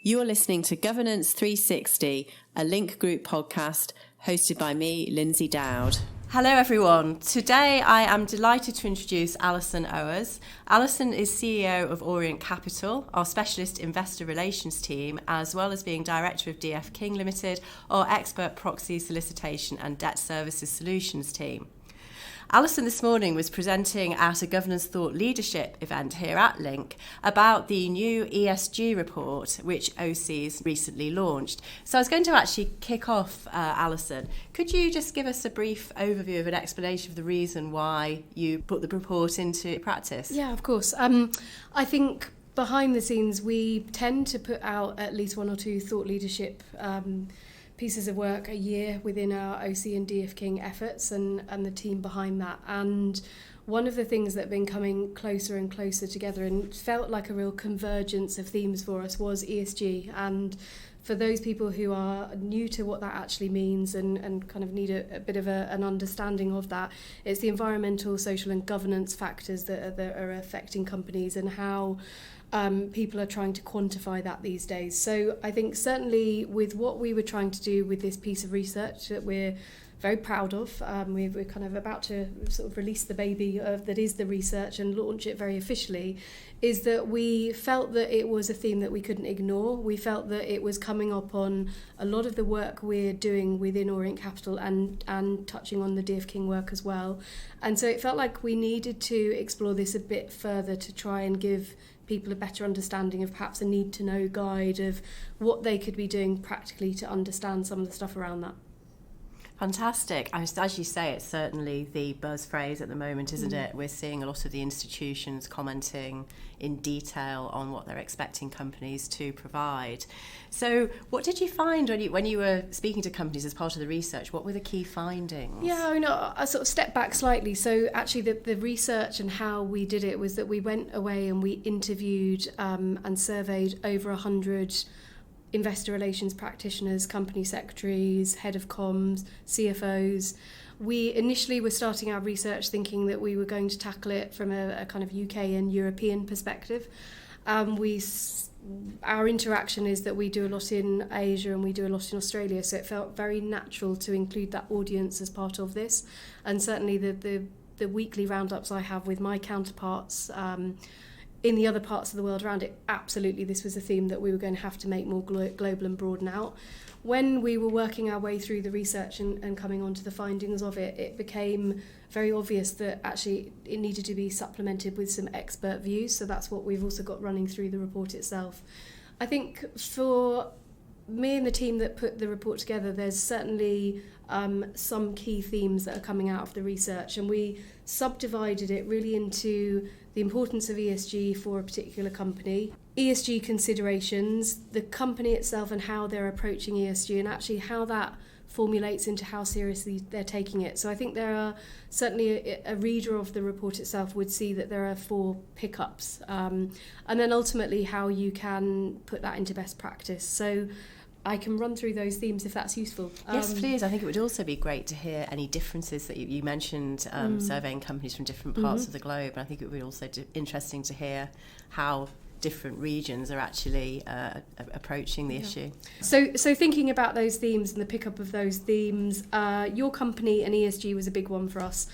You're listening to Governance 360, a Link Group podcast hosted by me, Lindsay Dowd. Hello everyone. Today I am delighted to introduce Alison Owers. Alison is CEO of Orient Capital, our specialist investor relations team, as well as being director of DF King Limited, our expert proxy solicitation and debt services solutions team. Alison this morning was presenting at a Governance Thought Leadership event here at Link about the new ESG report which OC's recently launched. So I was going to actually kick off, Alison. Could you just give us a brief overview of an explanation of the reason why you put the report into practice? Yeah, of course. I think behind the scenes we tend to put out at least one or two thought leadership pieces of work a year within our OC and DF King efforts and the team behind that. And one of the things that have been coming closer and closer together and felt like a real convergence of themes for us was ESG. And for those people who are new to what that actually means and kind of need a bit of an understanding of that, it's the environmental, social and governance factors that are affecting companies and how people are trying to quantify that these days. So I think certainly with what we were trying to do with this piece of research that we're very proud of, we're kind of about to sort of release the baby that is the research and launch it very officially, is that we felt that it was a theme that we couldn't ignore. We felt that it was coming up on a lot of the work we're doing within Orient Capital and touching on the DF King work as well. And so it felt like we needed to explore this a bit further to try and give people a better understanding of perhaps a need-to-know guide of what they could be doing practically to understand some of the stuff around that. Fantastic. As you say, it's certainly the buzz phrase at the moment, isn't it? We're seeing a lot of the institutions commenting in detail on what they're expecting companies to provide. So what did you find when you were speaking to companies as part of the research? What were the key findings? Yeah, I sort of stepped back slightly. So actually the research and how we did it was that we went away and we interviewed and surveyed over 100 investor relations practitioners, company secretaries, head of comms, CFOs. We initially were starting our research thinking that we were going to tackle it from a kind of UK and European perspective. Our interaction is that we do a lot in Asia and we do a lot in Australia, so it felt very natural to include that audience as part of this. And certainly the weekly roundups I have with my counterparts in the other parts of the world around it, absolutely this was a theme that we were going to have to make more global and broaden out. When we were working our way through the research and coming on to the findings of it, it became very obvious that actually it needed to be supplemented with some expert views, so that's what we've also got running through the report itself. I think for me and the team that put the report together, there's certainly some key themes that are coming out of the research, and we subdivided it really into the importance of ESG for a particular company, ESG considerations, the company itself and how they're approaching ESG, and actually how that formulates into how seriously they're taking it. So I think there are certainly a reader of the report itself would see that there are 4 pickups, and then ultimately how you can put that into best practice. So I can run through those themes if that's useful. Yes, please. I think it would also be great to hear any differences that you mentioned, surveying companies from different parts of the globe. And I think it would be also interesting to hear how different regions are actually approaching the issue. So thinking about those themes and the pickup of those themes, your company and ESG was a big one for us.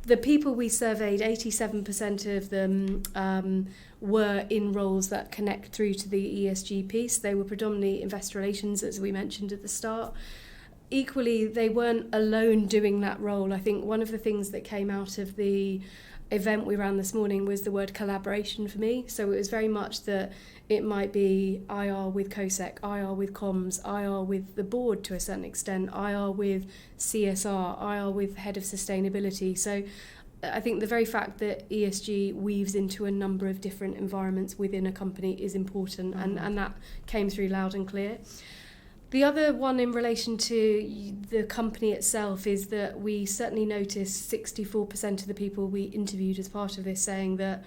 The people we surveyed, 87% of them were in roles that connect through to the ESG piece. They were predominantly investor relations, as we mentioned at the start. Equally, they weren't alone doing that role. I think one of the things that came out of the event we ran this morning was the word collaboration for me. So it was very much that it might be IR with COSEC, IR with comms, IR with the board to a certain extent, IR with CSR, IR with head of sustainability. So I think the very fact that ESG weaves into a number of different environments within a company is important, and that came through loud and clear. The other one in relation to the company itself is that we certainly noticed 64% of the people we interviewed as part of this saying that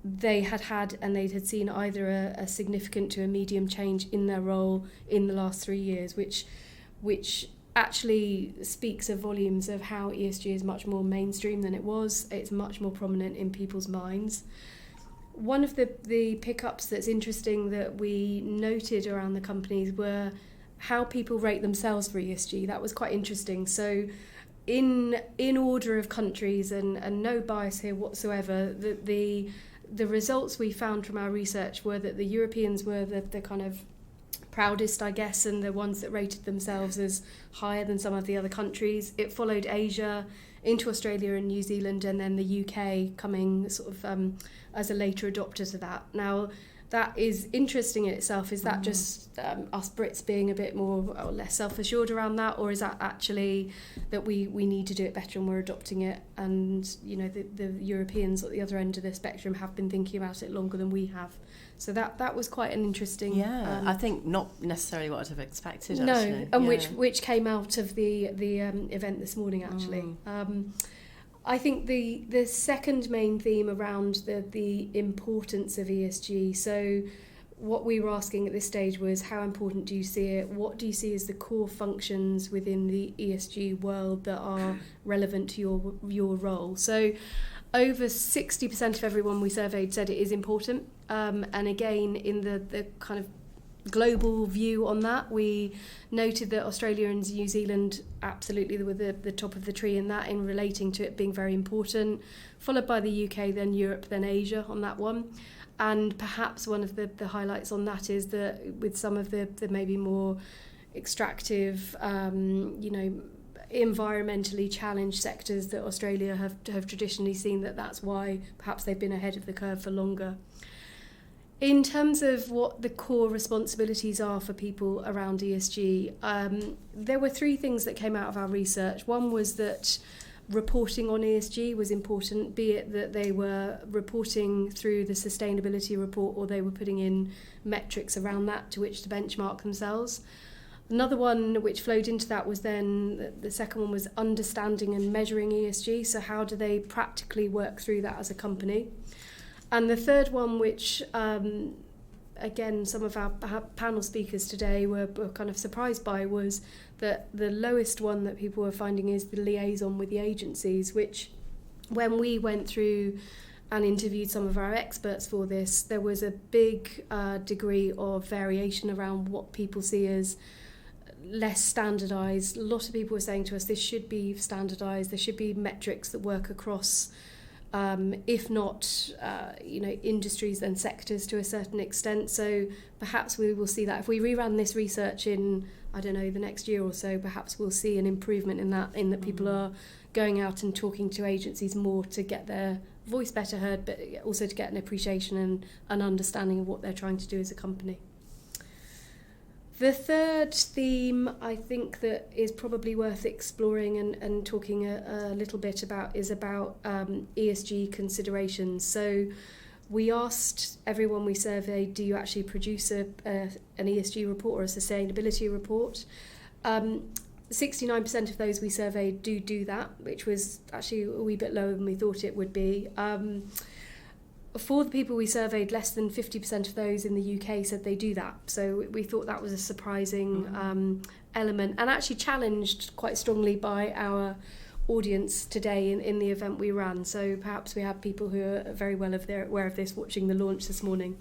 they had and they had seen either a significant to a medium change in their role in the last 3 years, which actually speaks of volumes of how ESG is much more mainstream than it was. It's much more prominent in people's minds. One of the pickups that's interesting that we noted around the companies were how people rate themselves for ESG. That was quite interesting. So in order of countries, and no bias here whatsoever, the results we found from our research were that the Europeans were the kind of proudest, I guess, and the ones that rated themselves as higher than some of the other countries. It followed Asia into Australia and New Zealand, and then the UK coming sort of as a later adopter to that. Now, that is interesting in itself. Is that just us Brits being a bit more or less self-assured around that, or is that actually that we need to do it better and we're adopting it? And you know, the Europeans at the other end of the spectrum have been thinking about it longer than we have. So that was quite an interesting. Yeah, I think not necessarily what I'd have expected. No, actually. and which came out of the event this morning actually. I think the second main theme around the importance of ESG. So what we were asking at this stage was, how important do you see it? What do you see as the core functions within the ESG world that are relevant to your role? So over 60% of everyone we surveyed said it is important. And again, in the kind of global view on that, we noted that Australia and New Zealand absolutely were the top of the tree in that, in relating to it being very important, followed by the UK, then Europe, then Asia on that one. And perhaps one of the highlights on that is that with some of the maybe more extractive, environmentally challenged sectors that Australia have traditionally seen, that's why perhaps they've been ahead of the curve for longer. In terms of what the core responsibilities are for people around ESG, there were three things that came out of our research. One was that reporting on ESG was important, be it that they were reporting through the sustainability report or they were putting in metrics around that to which to benchmark themselves. Another one which flowed into that was then, the second one was understanding and measuring ESG. So how do they practically work through that as a company? And the third one, which again some of our panel speakers today were kind of surprised by, was that the lowest one that people were finding is the liaison with the agencies, which when we went through and interviewed some of our experts for this, there was a big degree of variation around what people see as less standardised. A lot of people were saying to us this should be standardised, there should be metrics that work across if not, industries and sectors to a certain extent. So perhaps we will see that. If we rerun this research in, the next year or so, perhaps we'll see an improvement in that people are going out and talking to agencies more to get their voice better heard, but also to get an appreciation and an understanding of what they're trying to do as a company. The third theme I think that is probably worth exploring and talking a little bit about is about ESG considerations. So we asked everyone we surveyed, do you actually produce an ESG report or a sustainability report? 69% of those we surveyed do that, which was actually a wee bit lower than we thought it would be. For the people we surveyed, less than 50% of those in the UK said they do that. So we thought that was a surprising element, and actually challenged quite strongly by our audience today in the event we ran. So perhaps we had people who are very well aware of this watching the launch this morning.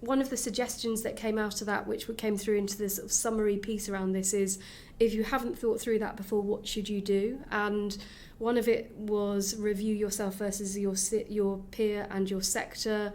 One of the suggestions that came out of that, which came through into this sort of summary piece around this, is if you haven't thought through that before, what should you do? And one of it was review yourself versus your peer and your sector.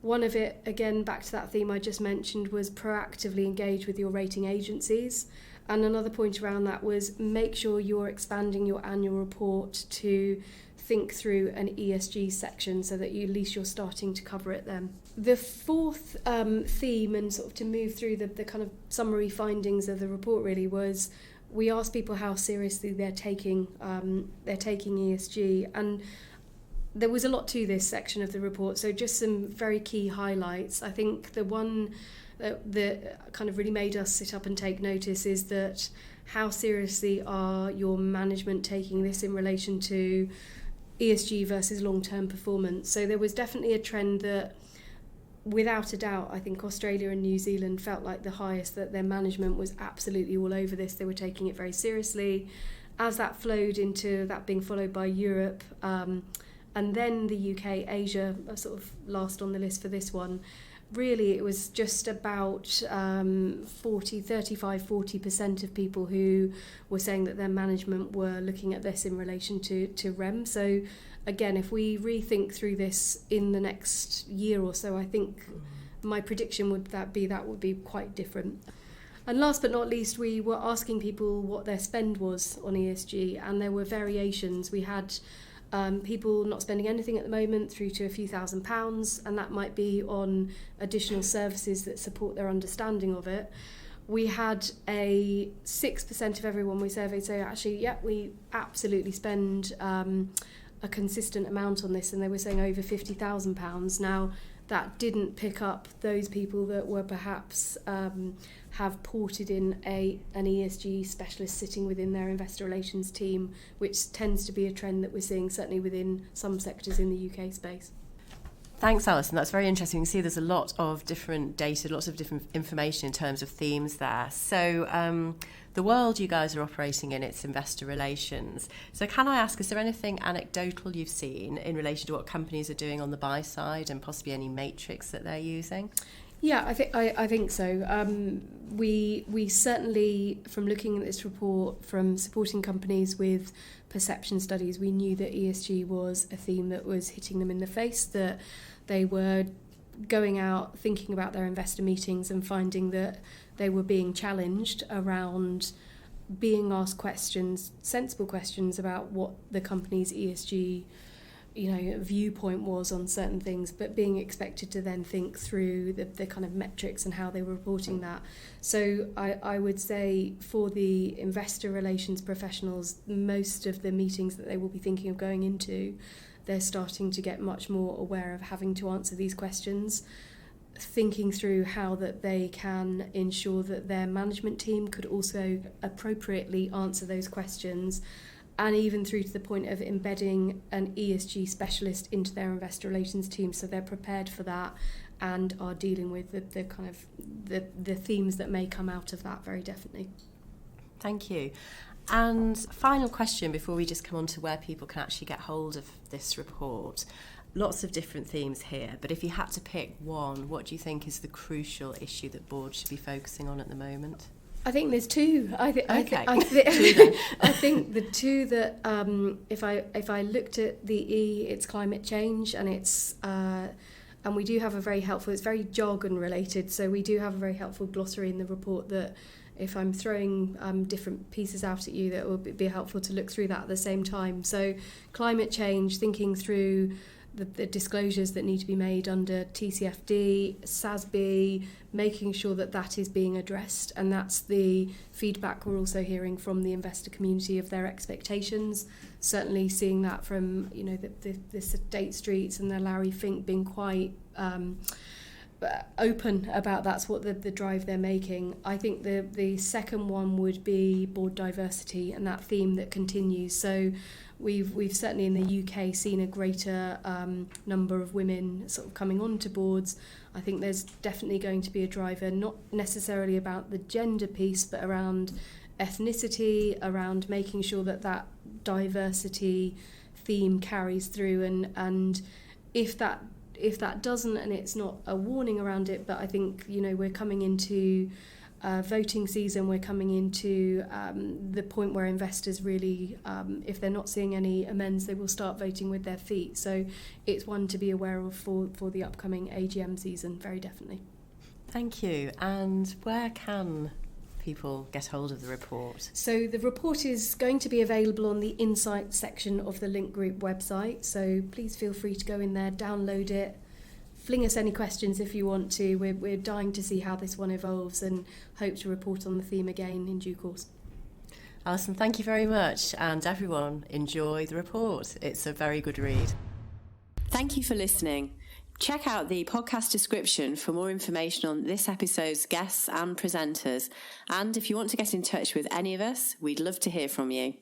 One of it, again, back to that theme I just mentioned, was proactively engage with your rating agencies. And another point around that was make sure you're expanding your annual report to think through an ESG section so that at least you're starting to cover it then. The fourth theme, and sort of to move through the kind of summary findings of the report really, was we asked people how seriously they're taking ESG, and there was a lot to this section of the report, so just some very key highlights. I think the one that kind of really made us sit up and take notice is that how seriously are your management taking this in relation to ESG versus long-term performance. So there was definitely a trend that, without a doubt, I think Australia and New Zealand felt like the highest, that their management was absolutely all over this. They were taking it very seriously. As that flowed into that being followed by Europe, and and then the UK, Asia are sort of last on the list for this one. Really, it was just about 40% of people who were saying that their management were looking at this in relation to REM. So again, if we rethink through this in the next year or so, I think my prediction would be quite different. And last but not least, we were asking people what their spend was on ESG, and there were variations. We had people not spending anything at the moment through to a few £1,000s, and that might be on additional services that support their understanding of it. We had a 6% of everyone we surveyed say, actually, we absolutely spend a consistent amount on this, and they were saying over £50,000. Now, that didn't pick up those people that were perhaps have ported in an ESG specialist sitting within their investor relations team, which tends to be a trend that we're seeing certainly within some sectors in the UK space. Thanks, Alison. That's very interesting. You can see there's a lot of different data, lots of different information in terms of themes there. So the world you guys are operating in, it's investor relations. So can I ask, is there anything anecdotal you've seen in relation to what companies are doing on the buy side and possibly any matrix that they're using? Yeah, I think so. We certainly, from looking at this report, from supporting companies with perception studies, we knew that ESG was a theme that was hitting them in the face, that they were going out thinking about their investor meetings and finding that they were being challenged around being asked questions, sensible questions about what the company's ESG viewpoint was on certain things, but being expected to then think through the kind of metrics and how they were reporting that. So I would say for the investor relations professionals, most of the meetings that they will be thinking of going into, they're starting to get much more aware of having to answer these questions, thinking through how that they can ensure that their management team could also appropriately answer those questions, and even through to the point of embedding an ESG specialist into their investor relations team, so they're prepared for that and are dealing with the kind of the themes that may come out of that very definitely. Thank you. And final question before we just come on to where people can actually get hold of this report. Lots of different themes here, but if you had to pick one, what do you think is the crucial issue that boards should be focusing on at the moment? I think there's two. I think the two that if I looked at the E, it's climate change, and it's and we do have a very helpful. It's very jargon related, so we do have a very helpful glossary in the report that, if I'm throwing different pieces out at you, that will be helpful to look through that at the same time. So climate change, thinking through the disclosures that need to be made under TCFD, SASB, making sure that that is being addressed, and that's the feedback we're also hearing from the investor community of their expectations. Certainly seeing that from the State Streets and the Larry Fink being quite open about that's what the drive they're making. I think the second one would be board diversity and that theme that continues. So we've certainly in the UK seen a greater number of women sort of coming onto boards. I think there's definitely going to be a driver, not necessarily about the gender piece, but around ethnicity, around making sure that diversity theme carries through, and if that doesn't, and it's not a warning around it, but I think we're coming into voting season, we're coming into the point where investors really, if they're not seeing any amends, they will start voting with their feet. So it's one to be aware of for the upcoming AGM season, very definitely. Thank you. And where can people get hold of the report? So the report is going to be available on the Insight section of the Link Group website, so please feel free to go in there, download it, fling us any questions if you want to. We're dying to see how this one evolves and hope to report on the theme again in due course. Alison, thank you very much, and everyone enjoy the report. It's a very good read. Thank you for listening. Check out the podcast description for more information on this episode's guests and presenters. And if you want to get in touch with any of us, we'd love to hear from you.